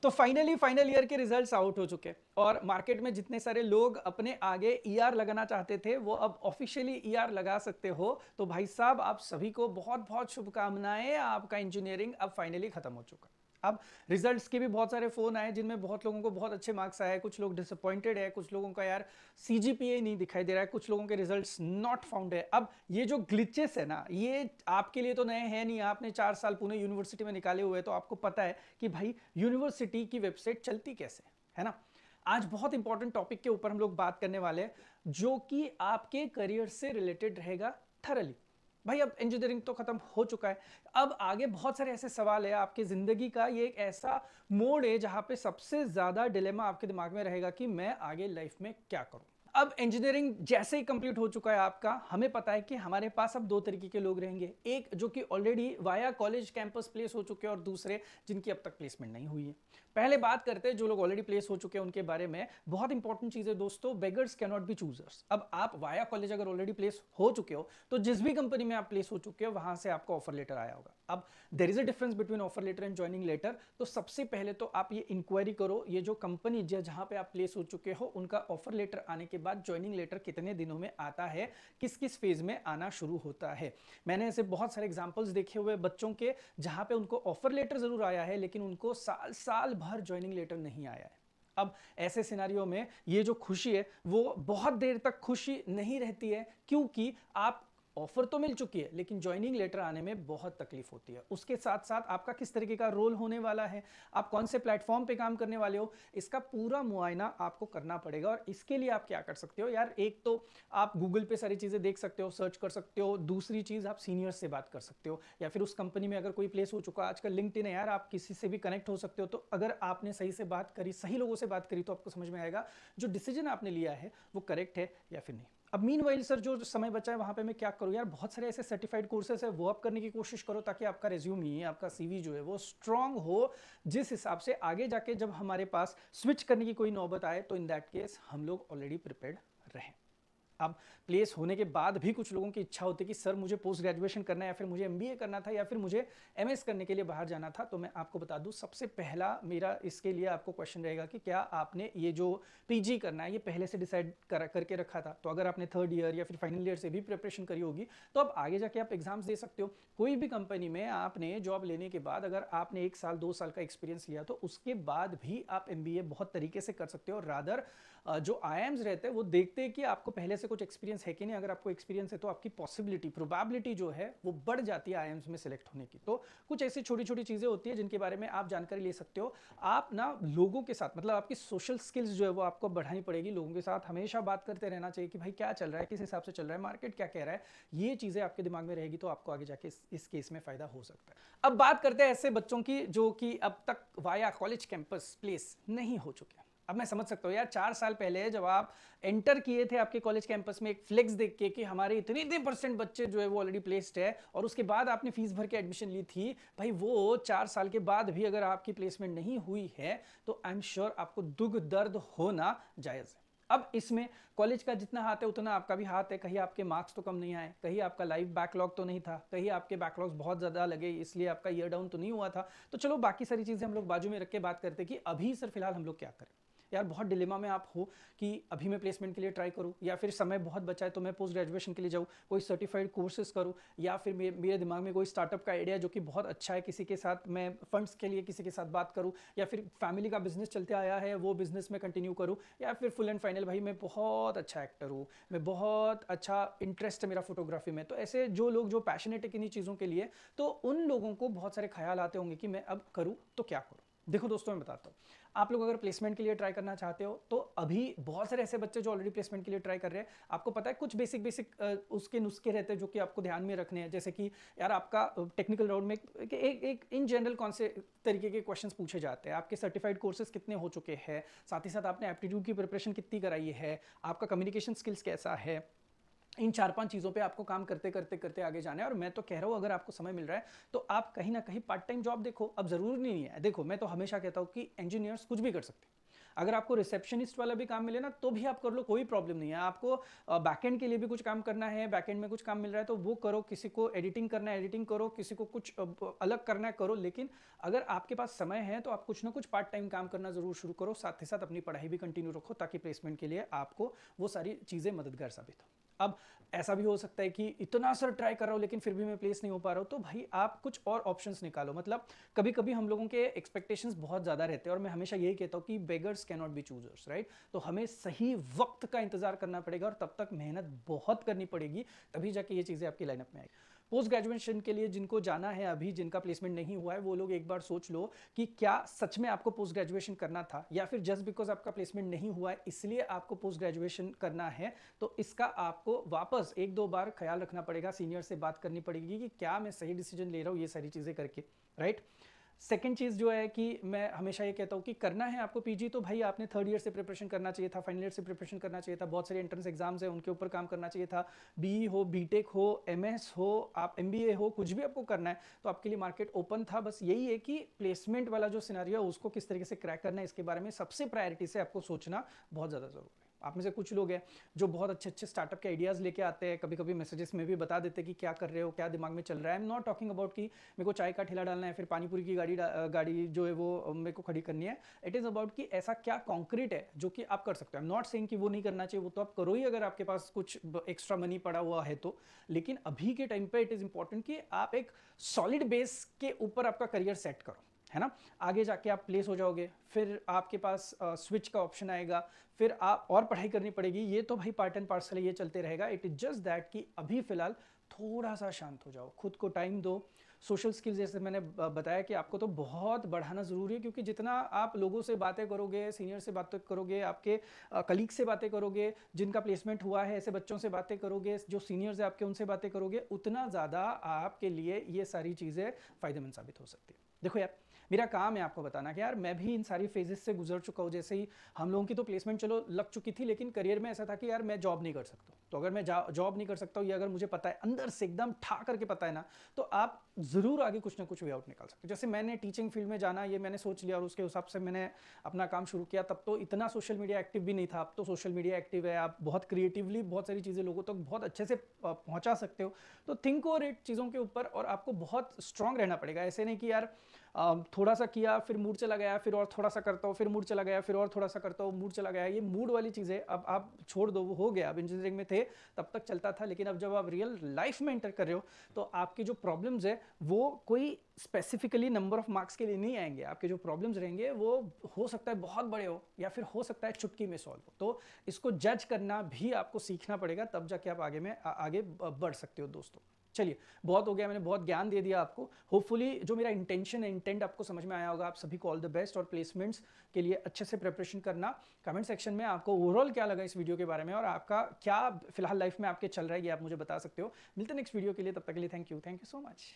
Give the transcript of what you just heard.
तो finally final year के results out हो चुके और मार्केट में जितने सारे लोग अपने आगे ईआर लगाना चाहते थे वो अब ऑफिशियली ईआर लगा सकते हो। तो भाई साहब आप सभी को बहुत बहुत शुभकामनाएं, आपका इंजीनियरिंग अब फाइनली खत्म हो चुका। अब रिजल्ट्स के भी बहुत सारे फोन आए जिनमें बहुत लोगों को बहुत अच्छे मार्क्स आए, कुछ लोग डिसअपॉइंटेड है, कुछ लोगों का यार सीजीपीए नहीं दिखाई दे रहा है, कुछ लोगों के रिजल्ट्स नॉट फाउंड है। अब ये जो ग्लिचेस है ना, ये आपके लिए तो नए हैं नहीं, आपने 4 साल पुणे यूनिवर्सिटी में निकाले हुए, तो आपको पता है कि भाई यूनिवर्सिटी की वेबसाइट चलती कैसे है ना। आज बहुत इंपॉर्टेंट टॉपिक के ऊपर हम लोग बात करने वाले हैं जो कि आपके करियर से रिलेटेड रहेगा थरली। भाई अब इंजीनियरिंग तो खत्म हो चुका है, अब आगे बहुत सारे ऐसे सवाल है आपकी जिंदगी का। ये एक ऐसा मोड है जहां पे सबसे ज्यादा डिलेमा आपके दिमाग में रहेगा कि मैं आगे लाइफ में क्या करूं। अब इंजीनियरिंग जैसे ही कंप्लीट हो चुका है आपका, हमें पता है कि हमारे पास अब दो तरीके के लोग रहेंगे, एक जो कि already via college campus place हो चुके हैं और दूसरे जिनकी अब तक प्लेसमेंट नहीं हुई है। पहले बात करते हैं जो लोग ऑलरेडी प्लेस हो चुके हैं उनके बारे में। बहुत इंपॉर्टेंट चीज है दोस्तों, beggars can not be choosers. अब आप वाया कॉलेज अगर ऑलरेडी प्लेस हो चुके हो तो जिस भी कंपनी में आप प्लेस हो चुके हो वहां से आपका ऑफर लेटर आया होगा। अब there is a difference between offer letter and joining letter. तो सबसे पहले तो आप ये इंक्वायरी करो, ये जो कंपनी जहां पे आप प्लेस हो चुके हो उनका ऑफर लेटर आने के बाद ज्वाइनिंग लेटर कितने दिनों में आता है, किस किस फेज में आना शुरू होता है। मैंने ऐसे बहुत सारे एग्जांपल्स देखे हुए बच्चों के जहां पे उनको ऑफर लेटर जरूर आया है लेकिन उनको साल साल भर ज्वाइनिंग लेटर नहीं आया है। अब ऐसे सिनारियों में ये जो खुशी है वो बहुत देर तक खुशी नहीं रहती है, क्योंकि आप ऑफर तो मिल चुकी है लेकिन ज्वाइनिंग लेटर आने में बहुत तकलीफ होती है। उसके साथ साथ आपका किस तरीके का रोल होने वाला है, आप कौन से प्लेटफॉर्म पे काम करने वाले हो, इसका पूरा मुआयना आपको करना पड़ेगा। और इसके लिए आप क्या कर सकते हो यार, एक तो आप गूगल पे सारी चीजें देख सकते हो, सर्च कर सकते हो। दूसरी चीज आप सीनियर्स से बात कर सकते हो, या फिर उस कंपनी में अगर कोई प्लेस हो चुका, आजकल लिंक्डइन है यार, आप किसी से भी कनेक्ट हो सकते हो। तो अगर आपने सही से बात करी, सही लोगों से बात करी, तो आपको समझ में आएगा जो डिसीजन आपने लिया है वो करेक्ट है या फिर नहीं। अब मीन वाइल सर जो समय बचा है वहां पे मैं क्या करूं यार, बहुत सारे ऐसे सर्टिफाइड कोर्सेस है वो आप करने की कोशिश करो ताकि आपका रिज्यूमी, आपका सीवी जो है वो स्ट्रांग हो, जिस हिसाब से आगे जाके जब हमारे पास स्विच करने की कोई नौबत आए तो इन दैट केस हम लोग ऑलरेडी प्रिपेयर्ड रहें। अब प्लेस होने के बाद भी कुछ लोगों की इच्छा होती है कि सर मुझे पोस्ट ग्रेजुएशन करना है, या फिर मुझे एमबीए करना था, या फिर मुझे एमएस करने के लिए बाहर जाना था। तो मैं आपको बता दूं, सबसे पहला मेरा इसके लिए आपको क्वेश्चन रहेगा कि क्या आपने ये जो पीजी करना है ये पहले से डिसाइड करके रखा था। तो अगर आपने थर्ड ईयर या फिर फाइनल ईयर से भी प्रिपरेशन करी होगी तो अब आगे जाके आप एग्जाम्स दे सकते हो। कोई भी कंपनी में आपने जॉब लेने के बाद अगर आपने 1 साल 2 साल का एक्सपीरियंस लिया तो उसके बाद भी आप एमबीए बहुत तरीके से कर सकते हो। रादर जो आईएम्स रहते हैं वो देखते हैं कि आपको पहले से कुछ एक्सपीरियंस है कि नहीं। अगर आपको एक्सपीरियंस है तो आपकी पॉसिबिलिटी, प्रोबेबिलिटी जो है वो बढ़ जाती है आईएम्स में सिलेक्ट होने की। तो कुछ ऐसी छोटी छोटी चीजें होती है जिनके बारे में आप जानकारी ले सकते हो। आप ना लोगों के साथ, मतलब आपकी सोशल स्किल्स जो है वो आपको बढ़ानी पड़ेगी। लोगों के साथ हमेशा बात करते रहना चाहिए कि भाई क्या चल रहा है, किस हिसाब से चल रहा है, मार्केट क्या कह रहा है। ये चीजें आपके दिमाग में रहेगी तो आपको आगे जाके इस केस में फायदा हो सकता है। अब बात करते हैं ऐसे बच्चों की जो कि अब तक वाया कॉलेज कैंपस प्लेस नहीं हो चुके। अब मैं समझ सकता हूँ यार, 4 साल पहले जब आप एंटर किए थे आपके कॉलेज कैंपस में एक फ्लेक्स देख के कि हमारे इतने इतने परसेंट बच्चे जो है वो ऑलरेडी प्लेस्ड है, और उसके बाद आपने फीस भर के एडमिशन ली थी, भाई वो 4 साल के बाद भी अगर आपकी प्लेसमेंट नहीं हुई है तो आई एम श्योर आपको दुख दर्द होना जायज है। अब इसमें कॉलेज का जितना हाथ है उतना आपका भी हाथ है। कहीं आपके मार्क्स तो कम नहीं आए, कहीं आपका लाइफ बैकलॉग तो नहीं था, कहीं आपके बैकलॉग्स बहुत ज़्यादा लगे इसलिए आपका ईयर डाउन तो नहीं हुआ था। तो चलो बाकी सारी चीज़ें हम लोग बाजू में रख के बात करते हैं कि अभी सर फिलहाल हम लोग क्या करें। यार बहुत डिलेमा में आप हो कि अभी मैं प्लेसमेंट के लिए ट्राई करूं या फिर समय बहुत बचा है तो मैं पोस्ट ग्रेजुएशन के लिए जाऊं, कोई सर्टिफाइड कोर्सेज करूं, या फिर मेरे दिमाग में कोई स्टार्टअप का आइडिया जो कि बहुत अच्छा है, किसी के साथ मैं फंड्स के लिए किसी के साथ बात करूं, या फिर फैमिली का बिजनेस चलते आया है वो बिजनेस में कंटिन्यू करूं, या फिर फुल एंड फाइनल भाई मैं बहुत अच्छा एक्टर हूं, मैं बहुत अच्छा इंटरेस्ट है मेरा फोटोग्राफी में। तो ऐसे जो लोग जो पैशनेट है किन्हीं चीज़ों के लिए, तो उन लोगों को बहुत सारे ख्याल आते होंगे कि मैं अब करूं तो क्या करूं। देखो दोस्तों मैं बताता हूँ, आप लोग अगर प्लेसमेंट के लिए ट्राई करना चाहते हो तो अभी बहुत सारे ऐसे बच्चे जो ऑलरेडी प्लेसमेंट के लिए ट्राई कर रहे हैं, आपको पता है कुछ बेसिक बेसिक उसके नुस्खे रहते हैं जो कि आपको ध्यान में रखने हैं। जैसे कि यार आपका टेक्निकल राउंड में एक इन जनरल कौन से तरीके के क्वेश्चंस पूछे जाते हैं, आपके सर्टिफाइड कोर्सेज कितने हो चुके हैं, साथ ही साथ आपने एप्टीट्यूड की प्रिपरेशन कितनी कराई है, आपका कम्युनिकेशन स्किल्स कैसा है। इन 4-5 चीज़ों पे आपको काम करते करते करते आगे जाना है। और मैं तो कह रहा हूँ अगर आपको समय मिल रहा है तो आप कहीं ना कहीं पार्ट टाइम जॉब देखो। अब ज़रूरी नहीं है, देखो मैं तो हमेशा कहता हूँ कि इंजीनियर्स कुछ भी कर सकते हैं। अगर आपको रिसेप्शनिस्ट वाला भी काम मिले ना तो भी आप कर लो, कोई प्रॉब्लम नहीं है। आपको बैकएंड के लिए भी कुछ काम करना है, बैकएंड में कुछ काम मिल रहा है तो वो करो, किसी को एडिटिंग करना है एडिटिंग करो, किसी को कुछ अलग करना है करो। लेकिन अगर आपके पास समय है तो आप कुछ ना कुछ पार्ट टाइम काम करना जरूर शुरू करो, साथ ही साथ अपनी पढ़ाई भी कंटिन्यू रखो, ताकि प्लेसमेंट के लिए आपको वो सारी चीज़ें मददगार साबित हो। अब ऐसा भी हो सकता है कि इतना सर ट्राई कर रहा हूँ लेकिन फिर भी मैं प्लेस नहीं हो पा रहा हूँ, तो भाई आप कुछ और ऑप्शंस निकालो। मतलब कभी कभी हम लोगों के एक्सपेक्टेशंस बहुत ज़्यादा रहते हैं, और मैं हमेशा यही कहता हूँ कि beggars can not be choosers, right. तो हमें सही वक्त का इंतजार करना पड़ेगा और तब तक मेहनत बहुत करनी पड़ेगी, तभी जाके ये चीज़ें आपकी लाइनअप में आएगी। पोस्ट ग्रेजुएशन के लिए जिनको जाना है, अभी जिनका प्लेसमेंट नहीं हुआ है, वो लोग एक बार सोच लो कि क्या सच में आपको पोस्ट ग्रेजुएशन करना था, या फिर जस्ट बिकॉज आपका प्लेसमेंट नहीं हुआ है इसलिए आपको पोस्ट ग्रेजुएशन करना है। तो इसका आपको वापस एक दो बार ख्याल रखना पड़ेगा, सीनियर से बात करनी पड़ेगी कि क्या मैं सही डिसीजन ले रहा हूँ ये सारी चीज़ें करके, राइट। सेकेंड चीज़ जो है कि मैं हमेशा ये कहता हूँ कि करना है आपको पीजी, तो भाई आपने थर्ड ईयर से प्रिपरेशन करना चाहिए था, फाइनल ईयर से प्रिपरेशन करना चाहिए था, बहुत सारे एंट्रेंस एग्जाम्स हैं उनके ऊपर काम करना चाहिए था। बीई हो, बीटेक हो, एमएस हो, आप एमबीए हो, कुछ भी आपको करना है तो आपके लिए मार्केट ओपन था। बस यही है कि प्लेसमेंट वाला जो सिनेरियो है उसको किस तरीके से क्रैक करना है, इसके बारे में सबसे प्रायोरिटी से आपको सोचना बहुत ज़्यादा ज़रूरी है। आप में से कुछ लोग हैं जो बहुत अच्छे अच्छे स्टार्टअप के आइडियाज़ लेके आते हैं, कभी कभी मैसेजेस में भी बता देते हैं कि क्या कर रहे हो, क्या दिमाग में चल रहा है। I am not talking about कि मेरे को चाय का ठेला डालना है, फिर पानीपुरी की गाड़ी जो है वो मेरे को खड़ी करनी है। इट इज़ अबाउट कि ऐसा क्या कॉन्क्रीट है जो कि आप कर सकते हो। आई एम नॉट सेइंग कि वो नहीं करना चाहिए, वो तो आप करो ही अगर आपके पास कुछ एक्स्ट्रा मनी पड़ा हुआ है तो। लेकिन अभी के टाइम पे इट इज़ इंपॉर्टेंट कि आप एक सॉलिड बेस के ऊपर आपका करियर सेट करो, है ना। आगे जाके आप प्लेस हो जाओगे, फिर आपके पास स्विच का ऑप्शन आएगा, फिर आप और पढ़ाई करनी पड़ेगी। ये तो भाई पार्ट एंड पार्सल है, ये चलते रहेगा। इट इज जस्ट दैट कि अभी फिलहाल थोड़ा सा शांत हो जाओ, खुद को टाइम दो। सोशल स्किल्स जैसे मैंने बताया कि आपको तो बहुत बढ़ाना ज़रूरी है, क्योंकि जितना आप लोगों से बातें करोगे, सीनियर से बातें करोगे, आपके कलीग से बातें करोगे, जिनका प्लेसमेंट हुआ है ऐसे बच्चों से बातें करोगे, जो सीनियर्स है आपके उनसे बातें करोगे, उतना ज़्यादा आपके लिए ये सारी चीज़ें फ़ायदेमंद साबित हो सकती है। देखो यार, मेरा काम है आपको बताना कि यार मैं भी इन सारी फेजेस से गुजर चुका हूँ। जैसे ही हम लोगों की तो प्लेसमेंट चलो लग चुकी थी, लेकिन करियर में ऐसा था कि यार मैं जॉब नहीं कर सकता। तो अगर मैं जॉब नहीं कर सकता हूँ, ये अगर मुझे पता है अंदर से एकदम ठा करके पता है ना, तो आप ज़रूर आगे कुछ ना कुछ वे आउट निकाल सकते हो। जैसे मैंने टीचिंग फील्ड में जाना ये मैंने सोच लिया और उसके हिसाब से मैंने अपना काम शुरू किया। तब तो इतना सोशल मीडिया एक्टिव भी नहीं था, अब तो सोशल मीडिया एक्टिव है, आप बहुत क्रिएटिवली बहुत सारी चीज़ें लोगों तक बहुत अच्छे से पहुँचा सकते हो। तो थिंक और इट चीज़ों के ऊपर, और आपको बहुत स्ट्रांग रहना पड़ेगा। ऐसे नहीं कि यार थोड़ा सा किया फिर मूड चला गया, फिर और थोड़ा सा करता हूँ, फिर मूड चला गया, फिर और थोड़ा सा करता हूँ, मूड चला गया। ये मूड वाली चीज़ें अब आप छोड़ दो, वो हो गया। अब इंजीनियरिंग में थे तब तक चलता था, लेकिन अब जब आप रियल लाइफ में एंटर कर रहे हो तो आपकी जो प्रॉब्लम्स है वो कोई स्पेसिफिकली नंबर ऑफ मार्क्स के लिए नहीं आएंगे। आपके जो प्रॉब्लम्स रहेंगे वो हो सकता है बहुत बड़े हो, या फिर हो सकता है चुटकी में सॉल्व हो। तो इसको जज करना भी आपको सीखना पड़ेगा, तब जाके आप आगे बढ़ सकते हो दोस्तों। चलिए, बहुत हो गया, मैंने बहुत ज्ञान दे दिया आपको। होपफुली जो मेरा इंटेंशन है, इंटेंट आपको समझ में आया होगा। आप सभी को ऑल द बेस्ट, और प्लेसमेंट्स के लिए अच्छे से प्रिपरेशन करना। कमेंट सेक्शन में आपको ओवरऑल क्या लगा इस वीडियो के बारे में, और आपका क्या फिलहाल लाइफ में आपके चल रहा है ये आप मुझे बता सकते हो। मिलते हैं नेक्स्ट वीडियो के लिए, तब तक के लिए थैंक यू सो मच।